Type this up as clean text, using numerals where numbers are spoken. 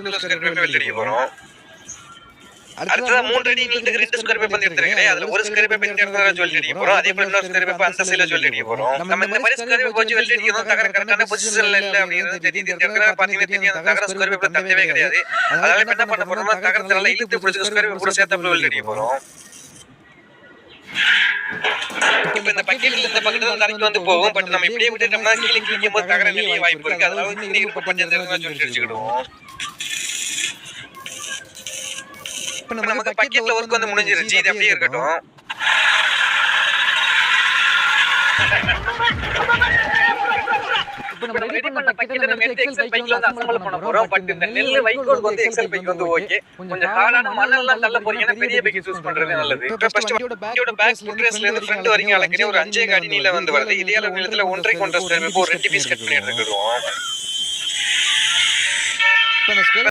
Kilo square feet weld அடிக்க போறோம். அடுத்ததா 3 அடி நீளத்துக்கு 2 ஸ்கொயர் ஃபீட் எடுத்துருக்கேன். அதுல ஒரு ஸ்கொயர் ஃபீட் எடுத்துறதா ஜுவல் அடிக்க போறோம். அதே போல இன்னொரு ஸ்கொயர் ஃபீட் அந்த சைடுல ஜுவல் அடிக்க போறோம். நம்ம இந்த மாதிரி ஸ்கொயர் ஃபீட் வச்சு வெல்ட் அடிக்கணும் தகர கரெக்டான பொசிஷன்ல இல்ல அப்படிங்கிறது தெரியுது. இந்த இடத்துல பாத்தீங்கன்னா தெரியும் அந்த தகர ஸ்கொயர் ஃபீட் தந்தவே கிடையாது. அதனால இப்ப என்ன பண்ண போறோம்னா தகரத்தால இழுத்து பிடிச்ச ஸ்கொயர் ஃபீட் கூட சேர்த்து வெல்ட் அடிக்க போறோம். இப்ப இந்த பக்கெட்ல இந்த பக்கெட் வந்து தரைக்கு வந்து போகும். பட் நம்ம இப்படியே விட்டுட்டோம்னா கீழே கிழிக்கும்போது தகர வெளிய வாய்ப்பு இருக்கு. அதனால இந்த இருப்பு கொஞ்சம் நேரமா ஜுவல் அடிச்சுக்கிடுவோம். இப்ப நமக்கு பக்கெட்ல ஒர்க் வந்து முடிஞ்சிருச்சு. இது அப்படியே இருக்கட்டும். இப்ப நம்ம ரெடி பண்ண பக்கெட்ட நம்ம எடுத்து எக்ஸல் பைக்ல வந்து அசெம்பிள் பண்ண போறோம். பட் இந்த நெல் வைக்கோல் வந்து எக்ஸல் பைக் வந்து ஓகே. கொஞ்சம் ஹார்டான மண்ணெல்லாம் தள்ள போறீங்கன்னா பெரிய பைக் யூஸ் பண்றது நல்லது. இப்ப ஃபர்ஸ்ட் வண்டியோட பேக் ஃபுட்ரேஸ்ல இருந்து ஃப்ரண்ட் வரைக்கும் அளக்கிறேன். ஒரு 5 அடி நீளம் வந்து வருது. இதே அளவு நீளத்துல 1.5 ஸ்கொயர் ஃபீட் 2 பீஸ் கட் பண்ணி எடுத்துக்கிடுவோம்.